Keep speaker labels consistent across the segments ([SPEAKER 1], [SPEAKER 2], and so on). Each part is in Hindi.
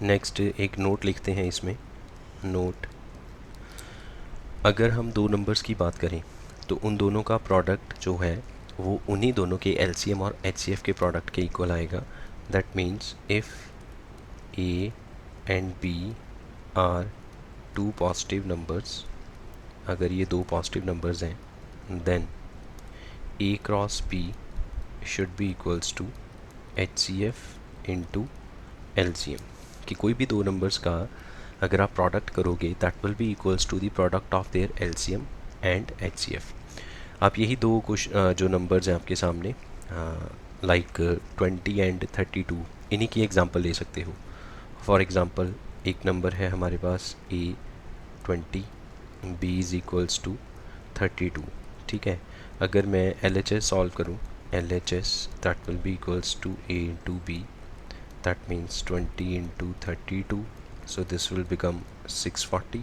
[SPEAKER 1] नेक्स्ट एक नोट लिखते हैं इसमें। नोट, अगर हम दो नंबर्स की बात करें तो उन दोनों का प्रोडक्ट जो है वो उन्हीं दोनों के एलसीएम और एचसीएफ के प्रोडक्ट के इक्वल आएगा। That means if A and B are two positive numbers, अगर ये दो पॉजिटिव नंबर्स हैं, then A cross B should be equals to H C F into L C M. कि कोई भी दो नंबर्स का अगर आप प्रोडक्ट करोगे that will be equals to the product of their L C M and H C F. आप यही दो कुछ जो नंबर्स हैं आपके सामने, लाइक 20 एंड 32, इन्हीं की एग्जांपल ले सकते हो। फॉर एग्ज़ाम्पल एक नंबर है हमारे पास A 20, B is equals to 32। ठीक है, अगर मैं एल एच एस सॉल्व करूँ, L H S that will be equals to A into B, that means 20 into 32, so this will become 640।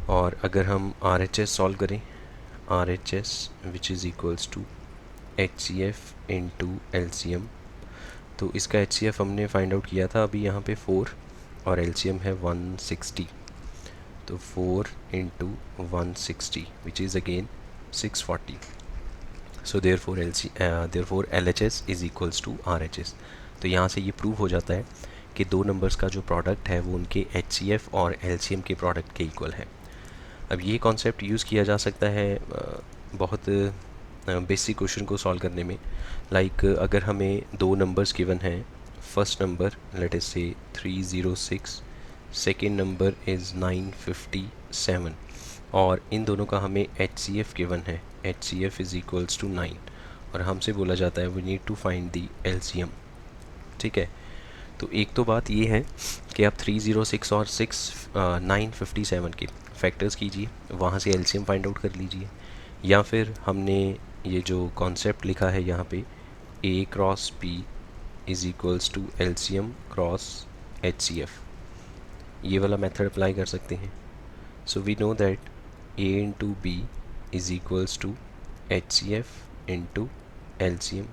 [SPEAKER 1] और अगर हम आर एच एस सॉल्व करें, R H S which is equals to H C F into L C M, तो इसका एच सी एफ हमने फाइंड आउट किया था अभी यहाँ पे 4 और एल सी एम है 160, तो 4 into 160 which is again 640। So therefore L H S is equals to R H S. तो यहाँ से ये प्रूव हो जाता है कि दो नंबर्स का जो प्रोडक्ट है वो उनके एच सी एफ और एल सी एम के प्रोडक्ट के इक्वल है। अब ये कॉन्सेप्ट यूज़ किया जा सकता है बहुत बेसिक क्वेश्चन को सॉल्व करने में। लाइक अगर हमें दो नंबर्स गिवन हैं, फर्स्ट नंबर लेट अस से 306, सेकेंड नंबर इज़ 957, और इन दोनों का हमें एच सी एफ गिवन है, H C F is equals to 9, और हमसे बोला जाता है we need to find the L C M. ठीक है, तो एक तो बात ये है कि आप 306 और 957 के फैक्टर्स कीजिए, वहाँ से एलसीएम फाइंड आउट कर लीजिए, या फिर हमने ये जो कॉन्सेप्ट लिखा है यहाँ पे A cross B is equals to LCM cross H C F, ये वाला मेथड अप्लाई कर सकते हैं। So we know that A into B is equals to H C F into L C M.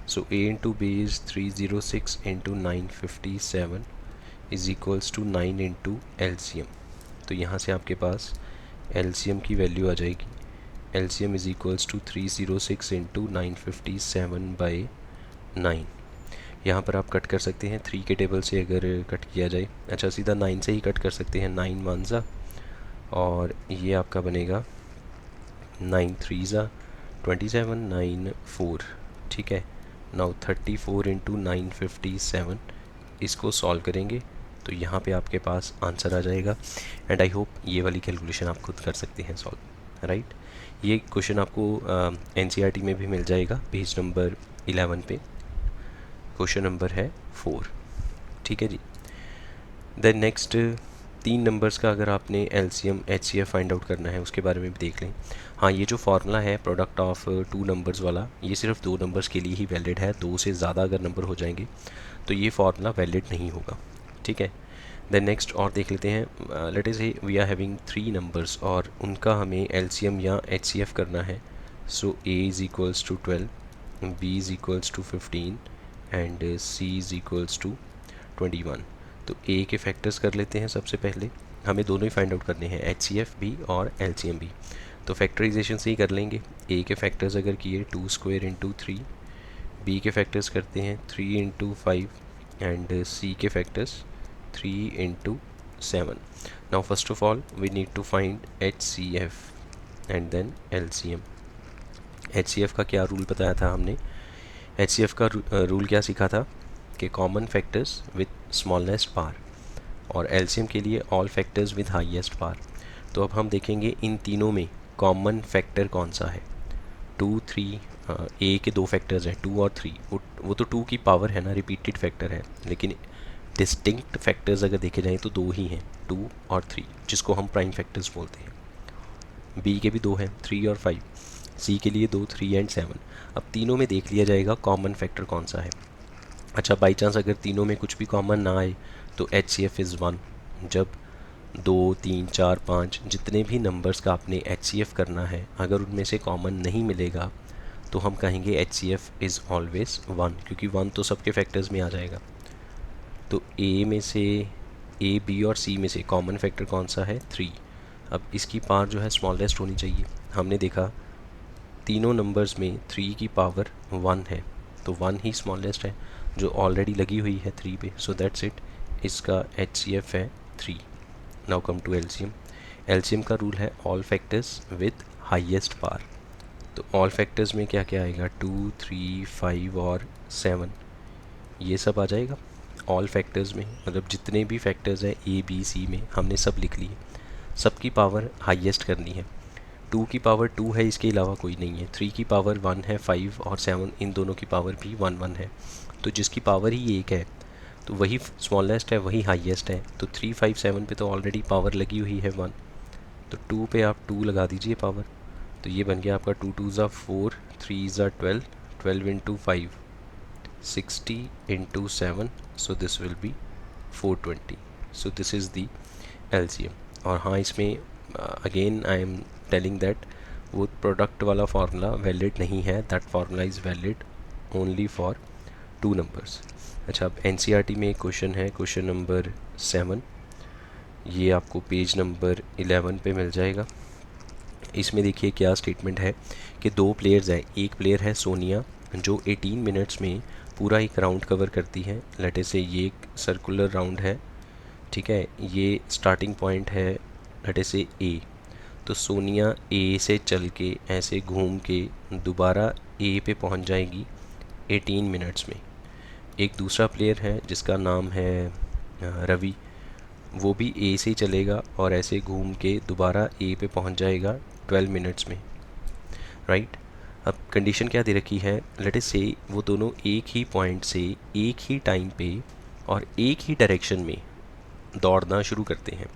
[SPEAKER 1] So A into B is 306 into 957 is equals to 9 into LCM। तो यहाँ से आपके पास LCM की वैल्यू आ जाएगी, LCM is equals to 306 into 957 by 9। यहाँ पर आप कट कर सकते हैं 3 के टेबल से, अगर कट किया जाए, अच्छा सीधा 9 से ही कट कर सकते हैं, 9 1 ज़ा, और ये आपका बनेगा 9 3 ज़ा 27, 9 4। ठीक है, नाउ 34 इंटू 957 इसको सॉल्व करेंगे तो यहाँ पे आपके पास आंसर आ जाएगा। एंड आई होप ये वाली कैलकुलेशन आप खुद कर सकते हैं सॉल्व, राइट। ये क्वेश्चन आपको एनसीईआरटी में भी मिल जाएगा, पेज नंबर 11 पे क्वेश्चन नंबर है 4। ठीक है जी। देन नेक्स्ट 3 नंबर्स का अगर आपने एलसीएम एचसीएफ फाइंड आउट करना है उसके बारे में भी देख लें। हाँ, ये जो फार्मूला है प्रोडक्ट ऑफ 2 नंबर्स वाला, ये सिर्फ 2 नंबर्स के लिए ही वैलिड है, 2 से ज़्यादा अगर नंबर हो जाएंगे तो ये फार्मूला वैलिड नहीं होगा। ठीक है, देन नेक्स्ट और देख लेते हैं। लेट अस से वी आर हैविंग 3 नंबर्स और उनका हमें एलसीएम या एचसीएफ करना है। So A is equals to 12, B is equals to 15 and C is equals to 21। तो ए के फैक्टर्स कर लेते हैं। सबसे पहले हमें दोनों ही फाइंड आउट करने हैं, एच सी एफ भी और एल सी एम भी, तो फैक्टराइजेशन से ही कर लेंगे। ए के फैक्टर्स अगर किए 2 स्क्वायर इंटू 3, बी के फैक्टर्स करते हैं 3 इंटू 5 एंड सी के factors 3 into 7। Now first of all we need to find H C F and then L C M. H C F का क्या रूल बताया था हमने, एच सी एफ का रूल क्या सीखा था कि common factors with smallest power, और एलसीएम के लिए ऑल फैक्टर्स विद हाईएस्ट पार। तो अब हम देखेंगे इन तीनों में कॉमन फैक्टर कौन सा है। 2 3, ए के 2 फैक्टर्स हैं 2 और 3, वो तो 2 की पावर है ना, रिपीटेड फैक्टर है, लेकिन डिस्टिंक्ट फैक्टर्स अगर देखे जाएँ तो 2 ही हैं, 2 और 3, जिसको हम प्राइम फैक्टर्स बोलते हैं। बी के भी 2 हैं 3 और 5, सी के लिए 2 3 एंड 7। अब तीनों में देख लिया जाएगा कॉमन फैक्टर कौन सा है। अच्छा, बाई चांस अगर तीनों में कुछ भी कॉमन ना आए तो एच सी एफ इज़ 1। जब 2 3 4 5 जितने भी नंबर्स का आपने एच सी एफ करना है, अगर उनमें से कॉमन नहीं मिलेगा तो हम कहेंगे H C F is always 1, क्योंकि 1 तो सबके फैक्टर्स में आ जाएगा। तो ए में से ए, बी और सी में से कॉमन फैक्टर कौन सा है? 3। अब इसकी पावर जो है स्मॉलेस्ट होनी चाहिए। हमने देखा तीनों नंबर्स में 3 की पावर 1 है, तो 1 ही स्मॉलेस्ट है जो ऑलरेडी लगी हुई है 3 पे। सो दैट्स इट, इसका HCF है 3। Now come to LCM। LCM का रूल है all factors with highest power. तो ऑल फैक्टर्स में क्या क्या आएगा? 2, 3, 5 और 7, ये सब आ जाएगा ऑल फैक्टर्स में। मतलब जितने भी फैक्टर्स हैं A B C में हमने सब लिख लिए, सबकी पावर हाईएस्ट करनी है। 2 की पावर 2 है, इसके अलावा कोई नहीं है। 3 की पावर 1 है, 5 और 7 इन दोनों की पावर भी 1 1 है। तो जिसकी पावर ही 1 है तो वही स्मॉलेस्ट है, वही हाईएस्ट है। तो 3, 5, 7 पे तो ऑलरेडी पावर लगी हुई है 1, तो 2 पे आप 2 लगा दीजिए पावर। तो ये बन गया आपका 2 2 ज़ा 4, 3 ज़ा 12, 12 into 5 60 into 7, so this will be 420। So this is the LCM। और हाँ, इसमें again I am telling that वो प्रोडक्ट वाला फार्मूला वैलिड नहीं है, that formula is valid only for 2 numbers. अच्छा, अब NCERT में एक क्वेश्चन है, क्वेश्चन नंबर 7, ये आपको पेज नंबर 11 पे मिल जाएगा। इसमें देखिए क्या स्टेटमेंट है कि 2 प्लेयर्स हैं। एक प्लेयर है सोनिया जो 18 मिनट्स में पूरा एक राउंड कवर करती है। लेट से ये एक सर्कुलर राउंड है, ठीक है, ये स्टार्टिंग पॉइंट है लेट से A। तो सोनिया A से चल के ऐसे घूम के दोबारा A पे पहुंच जाएगी 18 मिनट्स में। एक दूसरा प्लेयर है जिसका नाम है रवि, वो भी A से चलेगा और ऐसे घूम के दोबारा A पे पहुंच जाएगा 12 मिनट्स में, राइट। अब कंडीशन क्या दे रखी है? लेट अस से वो दोनों एक ही पॉइंट से एक ही टाइम पे और एक ही डायरेक्शन में दौड़ना शुरू करते हैं।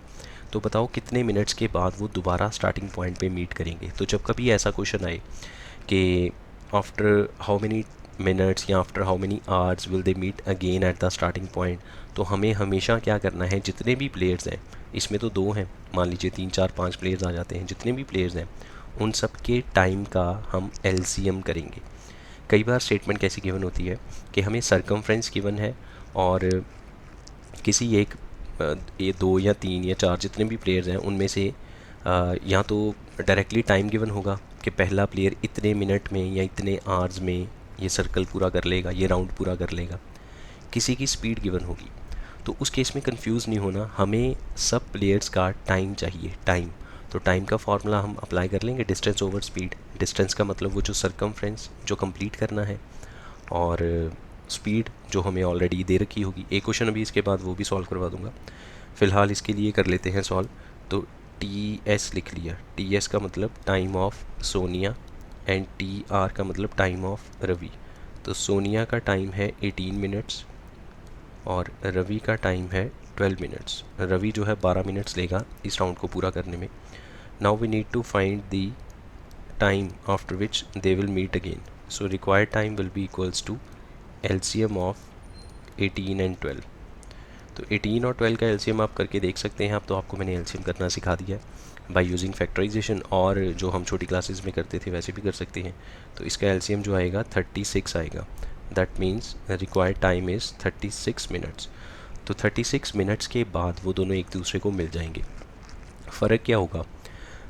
[SPEAKER 1] तो बताओ कितने मिनट्स के बाद वो दोबारा स्टार्टिंग पॉइंट पे मीट करेंगे। तो जब कभी ऐसा क्वेश्चन आए कि आफ्टर हाउ मेनी मिनट्स या after how many hours will they meet again at the starting point, तो हमें हमेशा क्या करना है, जितने भी प्लेयर्स हैं, इसमें तो 2 हैं, मान लीजिए 3, 4, 5 प्लेयर्स आ जाते हैं, जितने भी प्लेयर्स हैं उन सब के टाइम का हम LCM करेंगे। कई बार स्टेटमेंट कैसी गिवन होती है कि हमें सरकमफ्रेंस गिवन है और किसी एक ये 2 या 3 या 4 जितने भी प्लेयर्स हैं उनमें से या तो डायरेक्टली टाइम गिवन होगा कि पहला प्लेयर इतने मिनट में या इतने आवर्स में ये सर्कल पूरा कर लेगा, ये राउंड पूरा कर लेगा। किसी की स्पीड गिवन होगी, तो उस केस में कंफ्यूज नहीं होना, हमें सब प्लेयर्स का टाइम चाहिए, टाइम। तो टाइम का फार्मूला हम अप्लाई कर लेंगे, डिस्टेंस ओवर स्पीड। डिस्टेंस का मतलब वो जो सरकमफ्रेंस जो कंप्लीट करना है, और स्पीड जो हमें ऑलरेडी दे रखी होगी। एक क्वेश्चन अभी इसके बाद वो भी सॉल्व करवा दूंगा, फ़िलहाल इसके लिए कर लेते हैं सॉल्व। तो TS लिख लिया, TS का मतलब time of Sonia and TR का मतलब टाइम ऑफ रवि। तो सोनिया का टाइम है 18 मिनट्स और रवि का टाइम है 12 मिनट्स। रवि जो है 12 मिनट्स लेगा इस राउंड को पूरा करने में। Now we need to find the time after which they will meet again. So required time will be equals to LCM of 18 and 12। तो 18 और 12 का LCM आप करके देख सकते हैं। अब तो आपको मैंने LCM करना सिखा दिया है बाय यूजिंग फैक्टराइजेशन, और जो हम छोटी क्लासेस में करते थे वैसे भी कर सकते हैं। तो इसका LCM जो आएगा 36 आएगा। That means required time is 36 minutes. तो 36 मिनट्स के बाद वो दोनों एक दूसरे को मिल जाएंगे। फ़र्क क्या होगा?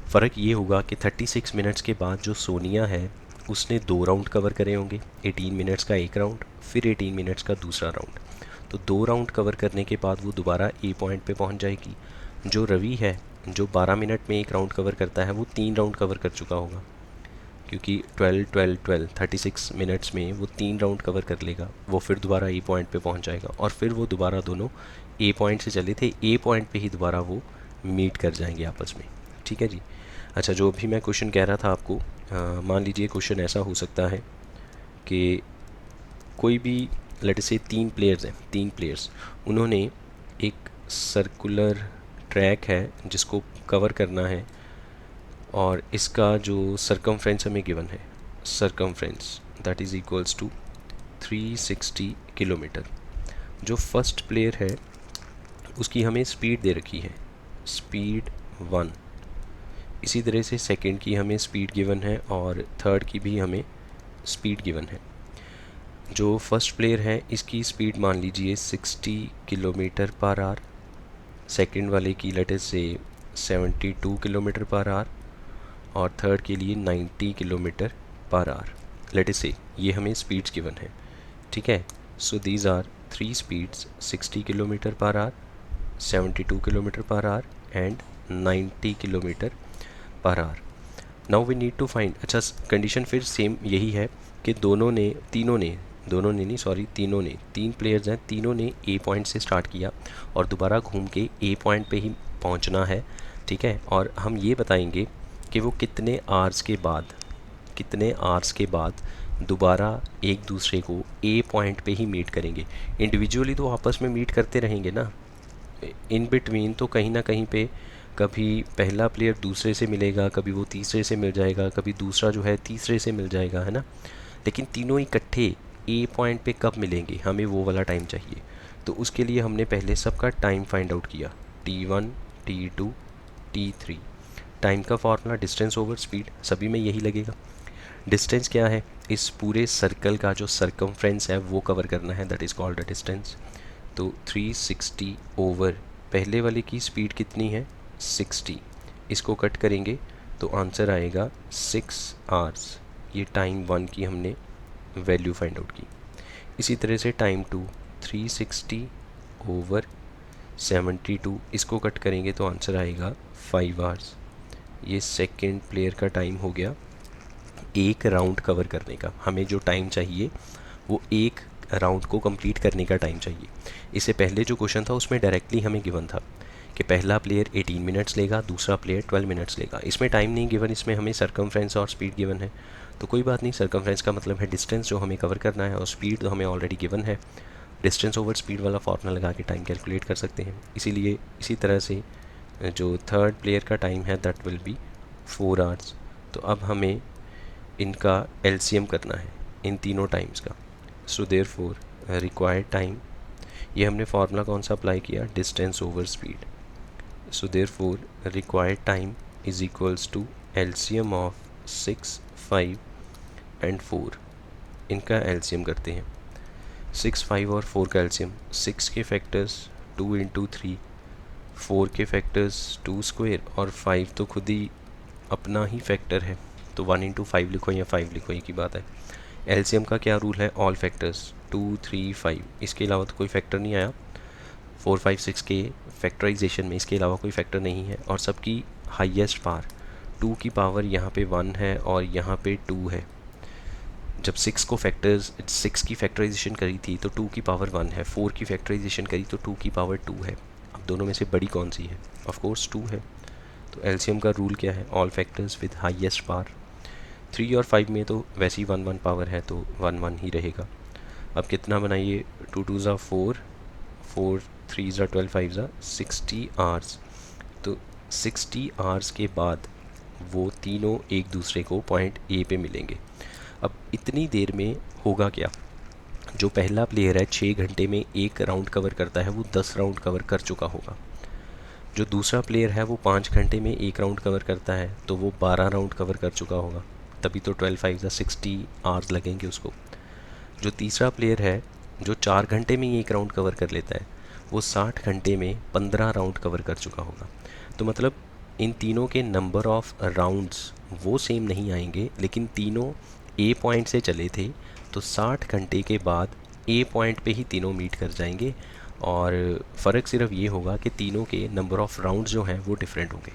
[SPEAKER 1] फ़र्क ये होगा कि 36 मिनट्स के बाद जो सोनिया है उसने 2 राउंड कवर करे होंगे, 18 मिनट्स का एक राउंड, फिर 18 मिनट्स का दूसरा राउंड। तो 2 राउंड कवर करने के बाद वो दोबारा A पॉइंट पे पहुंच जाएगी। जो रवि है जो 12 मिनट में एक राउंड कवर करता है वो 3 राउंड कवर कर चुका होगा, क्योंकि 12 12 12 36 मिनट्स में वो 3 राउंड कवर कर लेगा। वो फिर दोबारा A पॉइंट पे पहुंच जाएगा और फिर वो दोबारा दोनों A पॉइंट से चले थे, A पॉइंट पे ही दोबारा वो मीट कर जाएंगे आपस में, ठीक है जी। अच्छा, जो अभी मैं क्वेश्चन कह रहा था आपको, मान लीजिए क्वेश्चन ऐसा हो सकता है कि कोई भी लेट से 3 प्लेयर्स हैं, 3 प्लेयर्स, उन्होंने एक सर्कुलर ट्रैक है जिसको कवर करना है और इसका जो सरकमफ्रेंस हमें गिवन है, circumference that is equals to 360 kilometre. जो फर्स्ट प्लेयर है उसकी हमें स्पीड दे रखी है, स्पीड 1। इसी तरह से सेकंड की हमें स्पीड गिवन है और थर्ड की भी हमें स्पीड गिवन है। जो फर्स्ट प्लेयर है इसकी स्पीड मान लीजिए 60 किलोमीटर पर आवर, सेकंड वाले की लेट अस से 72 किलोमीटर पर आवर और थर्ड के लिए 90 kilometre per our. Let us से ये हमें स्पीड्स गिवन है, ठीक है। So these are three speeds, 60 kilometre per hour, 72 kilometre per hour and 90 kilometre per hour. Now we need to find, अच्छा कंडीशन फिर सेम यही है कि तीनों ने, तीन प्लेयर्स हैं, तीनों ने ए पॉइंट से स्टार्ट किया और दोबारा घूम के ए पॉइंट पे ही पहुंचना है, ठीक है। और हम ये बताएंगे कि वो कितने आवर्स के बाद दोबारा एक दूसरे को ए पॉइंट पे ही मीट करेंगे। इंडिविजुअली तो आपस में मीट करते रहेंगे ना, इन बिटवीन तो कहीं ना कहीं पे कभी पहला प्लेयर दूसरे से मिलेगा, कभी वो तीसरे से मिल जाएगा, कभी दूसरा जो है तीसरे से मिल जाएगा, है ना। लेकिन तीनों इकट्ठे ए पॉइंट पे कब मिलेंगे, हमें वो वाला टाइम चाहिए। तो उसके लिए हमने पहले सबका टाइम फाइंड आउट किया, T1, T2, T3। टाइम का फॉर्मूला डिस्टेंस ओवर स्पीड, सभी में यही लगेगा। डिस्टेंस क्या है, इस पूरे सर्कल का जो सर्कमफ्रेंस है वो कवर करना है, that is called a distance. तो 360 ओवर पहले वाले की स्पीड कितनी है 60, इसको कट करेंगे तो आंसर आएगा 6 आवर्स। ये टाइम 1 की हमने वैल्यू फाइंड आउट की। इसी तरह से टाइम 2 360 ओवर 72, इसको कट करेंगे तो आंसर आएगा 5 आवर्स। ये सेकंड प्लेयर का टाइम हो गया एक राउंड कवर करने का। हमें जो टाइम चाहिए वो एक राउंड को कंप्लीट करने का टाइम चाहिए। इससे पहले जो क्वेश्चन था उसमें डायरेक्टली हमें गिवन था कि पहला प्लेयर 18 मिनट्स लेगा, दूसरा प्लेयर 12 मिनट्स लेगा। इसमें टाइम नहीं गिवन, इसमें हमें सर्कमफ्रेंस और स्पीड गिवन है। तो कोई बात नहीं, सर्कमफ्रेंस का मतलब है डिस्टेंस जो हमें कवर करना है और स्पीड तो हमें ऑलरेडी गिवन है। डिस्टेंस ओवर स्पीड वाला फॉर्मूला लगा के टाइम कैलकुलेट कर सकते हैं। इसीलिए इसी तरह से जो थर्ड प्लेयर का टाइम है दैट विल बी 4 आवर्स। तो अब हमें इनका एलसीएम करना है इन तीनों टाइम्स का। सो देयरफॉर रिक्वायर्ड टाइम, ये हमने फार्मूला कौन सा अप्लाई किया, distance over speed. So therefore required time is equals to LCM of 6, 5 and 4। इनका एलसीएम करते हैं, 6, 5 और 4 का एलसीएम, 6 के फैक्टर्स 2 इंटू 3, 4 के फैक्टर्स 2 स्क्वायर और 5 तो खुद ही अपना ही फैक्टर है, तो 1 इंटू 5 लिखो या 5 लिखो, एक ही बात है। एलसीएम का क्या रूल है, ऑल फैक्टर्स 2, 3, 5, इसके अलावा तो कोई फैक्टर नहीं आया। 4, 5, 6 के फैक्टराइजेशन में इसके अलावा कोई फैक्टर नहीं है और सबकी हाईएस्ट पावर 2 की पावर यहाँ पे 1 है और यहाँ पे 2 है। जब 6 की फैक्टराइजेशन करी थी तो 2 की पावर 1 है, 4 की फैक्टराइजेशन करी तो 2 की पावर 2 है। अब दोनों में से बड़ी कौन सी है, ऑफ कोर्स 2 है। तो एलसीएम का रूल क्या है, all factors with highest power. 3 और 5 में तो वैसे ही 1, 1 पावर है तो 1, 1 ही रहेगा। अब कितना बनाइए, 2, 2 ज़ा 4, 4, 3 ज़ा 12, 5 ज़ा 60 आवर्स। तो 60 आवर्स के बाद वो तीनों एक दूसरे को पॉइंट ए पे मिलेंगे। अब इतनी देर में होगा क्या, जो पहला प्लेयर है 6 घंटे में एक राउंड कवर करता है वो 10 राउंड कवर कर चुका होगा। जो दूसरा प्लेयर है वो 5 घंटे में एक राउंड कवर करता है तो वो 12 राउंड कवर कर चुका होगा, तभी तो 12, 5 ज़ा 60 आवर्स लगेंगे उसको। जो तीसरा प्लेयर है जो 4 घंटे में ही एक राउंड कवर कर लेता है वो 60 घंटे में 15 राउंड कवर कर चुका होगा। तो मतलब इन तीनों के नंबर ऑफ राउंड्स वो सेम नहीं आएंगे, लेकिन तीनों ए पॉइंट से चले थे तो 60 घंटे के बाद ए पॉइंट पे ही तीनों मीट कर जाएंगे और फ़र्क सिर्फ ये होगा कि तीनों के नंबर ऑफ़ राउंड्स जो हैं वो डिफरेंट होंगे।